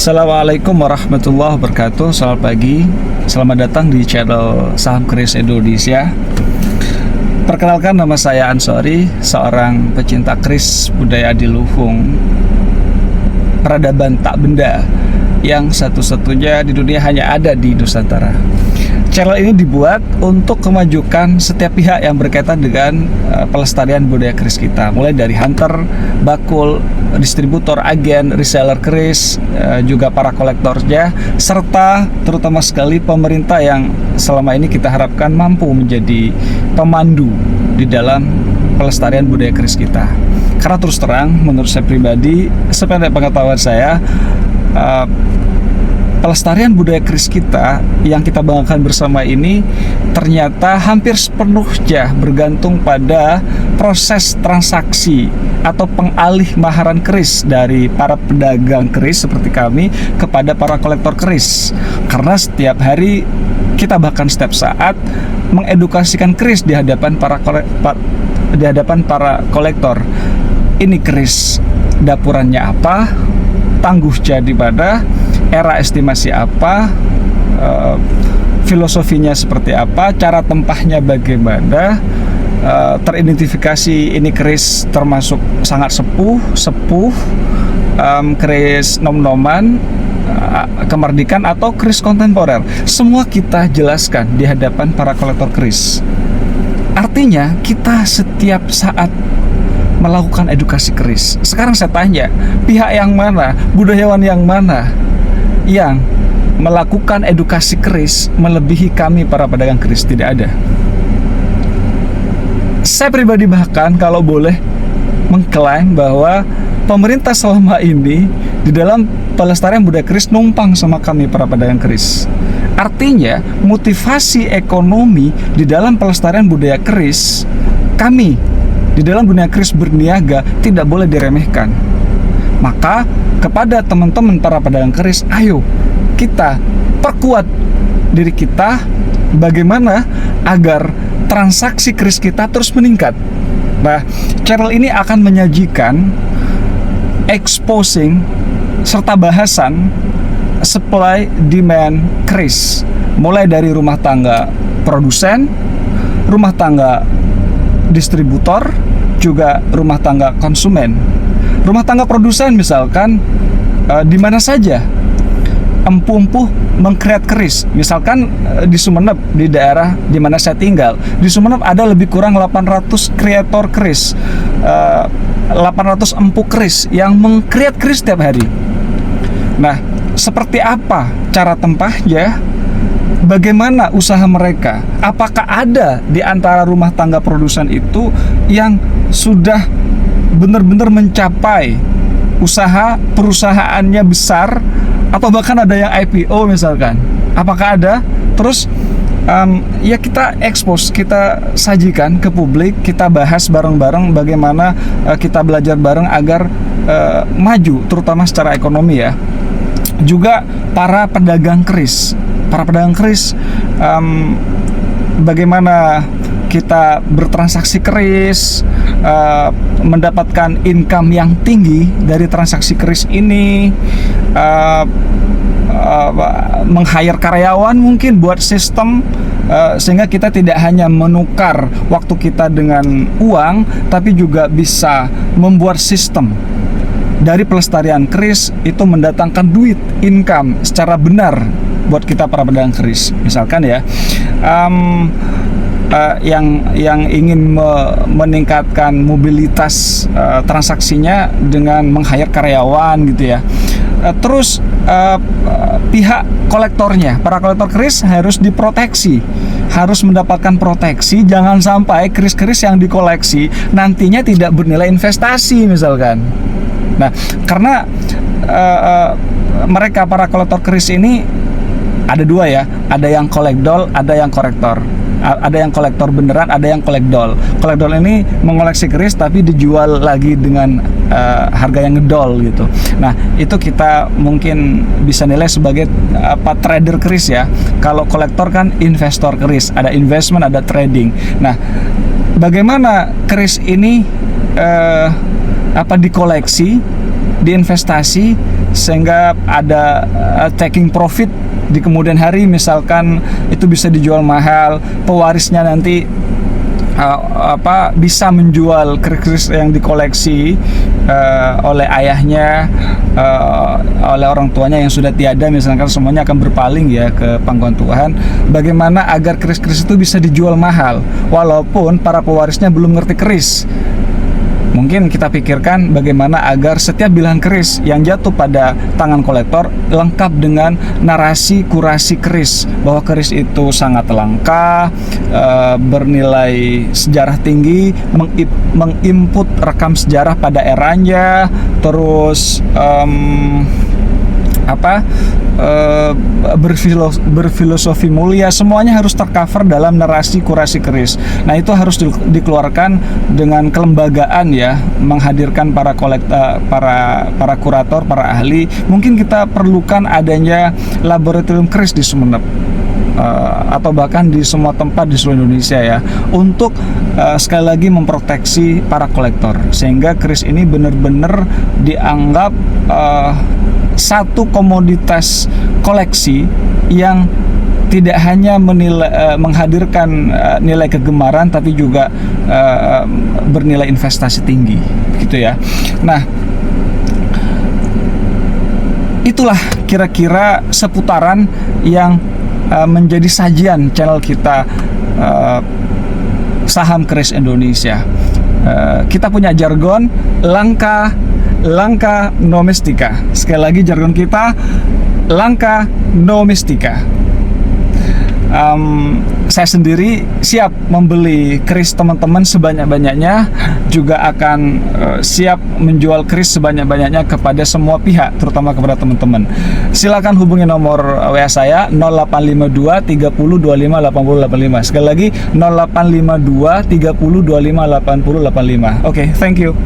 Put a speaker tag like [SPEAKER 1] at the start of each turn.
[SPEAKER 1] Assalamualaikum warahmatullahi wabarakatuh. Selamat pagi, selamat datang di channel Saham Keris Indonesia. Perkenalkan, nama saya Ansori, seorang pecinta keris budaya adiluhung, peradaban tak benda yang satu-satunya di dunia hanya ada di Nusantara. Channel ini dibuat untuk memajukan setiap pihak yang berkaitan dengan pelestarian budaya keris kita, mulai dari hunter, bakul, distributor, agen, reseller keris, juga para kolektornya, serta terutama sekali pemerintah yang selama ini kita harapkan mampu menjadi pemandu di dalam pelestarian budaya keris kita. Karena terus terang, menurut saya pribadi, sependek pengetahuan saya, pelestarian budaya keris kita yang kita banggakan bersama ini ternyata hampir sepenuhnya bergantung pada proses transaksi atau pengalih maharan keris dari para pedagang keris seperti kami kepada para kolektor keris. Karena setiap hari kita bahkan setiap saat mengedukasikan keris di hadapan para kolektor. Ini keris dapurannya apa, tangguh jadi pada, era estimasi apa, filosofinya seperti apa, cara tempahnya bagaimana, teridentifikasi ini keris termasuk sangat sepuh, keris nom-noman, kemerdekaan atau keris kontemporer. Semua kita jelaskan di hadapan para kolektor keris. Artinya kita setiap saat melakukan edukasi keris. Sekarang saya tanya, pihak yang mana, budayawan yang mana yang melakukan edukasi keris melebihi kami para pedagang keris? Tidak ada. Saya pribadi bahkan kalau boleh mengklaim bahwa pemerintah selama ini di dalam pelestarian budaya keris numpang sama kami para pedagang keris. Artinya motivasi ekonomi di dalam pelestarian budaya keris, kami di dalam dunia keris berniaga tidak boleh diremehkan. Maka kepada teman-teman para pedagang keris, ayo kita perkuat diri kita bagaimana agar transaksi keris kita terus meningkat. Nah, channel ini akan menyajikan exposing serta bahasan supply demand keris, mulai dari rumah tangga produsen, rumah tangga distributor, juga rumah tangga konsumen. Rumah tangga produsen misalkan di mana saja empu-empu mengkreat keris. Misalkan di Sumeneb, di daerah di mana saya tinggal, di Sumeneb ada lebih kurang 800 kreator keris, 800 empu keris yang mengkreat keris setiap hari. Nah, seperti apa cara tempahnya? Bagaimana usaha mereka? Apakah ada di antara rumah tangga produsen itu yang sudah benar-benar mencapai usaha perusahaannya besar, atau bahkan ada yang IPO misalkan? Apakah ada? Terus ya kita expose, kita sajikan ke publik, kita bahas bareng-bareng bagaimana kita belajar bareng agar maju, terutama secara ekonomi ya. Juga para pedagang keris, bagaimana kita bertransaksi keris, mendapatkan income yang tinggi dari transaksi keris ini, meng-hire karyawan mungkin buat sistem, sehingga kita tidak hanya menukar waktu kita dengan uang, tapi juga bisa membuat sistem dari pelestarian keris itu mendatangkan duit, income secara benar buat kita para pedagang keris. Misalkan ya, yang ingin meningkatkan mobilitas transaksinya dengan meng-hire karyawan gitu ya. Terus pihak kolektornya, para kolektor keris harus diproteksi, harus mendapatkan proteksi, jangan sampai keris-keris yang dikoleksi nantinya tidak bernilai investasi misalkan. Nah, karena mereka para kolektor keris ini ada dua ya, ada yang kolekdol, ada yang korektor. Ada yang kolektor beneran, ada yang kolekdol. Kolekdol ini mengoleksi keris tapi dijual lagi dengan harga yang ngedol gitu. Nah, itu kita mungkin bisa nilai sebagai trader keris ya. Kalau kolektor kan investor keris, ada investment, ada trading. Nah, bagaimana keris ini dikoleksi, diinvestasi, sehingga ada taking profit di kemudian hari, misalkan itu bisa dijual mahal, pewarisnya nanti bisa menjual keris yang dikoleksi oleh ayahnya, oleh orang tuanya yang sudah tiada, misalkan semuanya akan berpaling ya ke pangkuan Tuhan. Bagaimana agar keris-keris itu bisa dijual mahal walaupun para pewarisnya belum ngerti keris. Mungkin kita pikirkan bagaimana agar setiap bilangan keris yang jatuh pada tangan kolektor lengkap dengan narasi kurasi keris, bahwa keris itu sangat langka, bernilai sejarah tinggi, menginput rekam sejarah pada eranya, terus berfilosofi mulia, semuanya harus tercover dalam narasi kurasi keris. Nah, itu harus dikeluarkan dengan kelembagaan ya, menghadirkan para kurator, para ahli. Mungkin kita perlukan adanya laboratorium keris di Sumeneb, atau bahkan di semua tempat di seluruh Indonesia ya, untuk sekali lagi memproteksi para kolektor, sehingga keris ini benar-benar dianggap satu komoditas koleksi yang tidak hanya menghadirkan nilai kegemaran, tapi juga bernilai investasi tinggi, gitu ya. Nah, itulah kira-kira seputaran yang menjadi sajian channel kita, Saham Keris Indonesia. Kita punya jargon langka no mistika. Sekali lagi jargon kita, langka no mistika. Saya sendiri siap membeli keris teman-teman sebanyak-banyaknya, juga akan siap menjual keris sebanyak-banyaknya kepada semua pihak, terutama kepada teman-teman. Silakan hubungi nomor WA saya 0852 30 25 80 85. Sekali lagi 0852 30 25 80 85. Oke, thank you.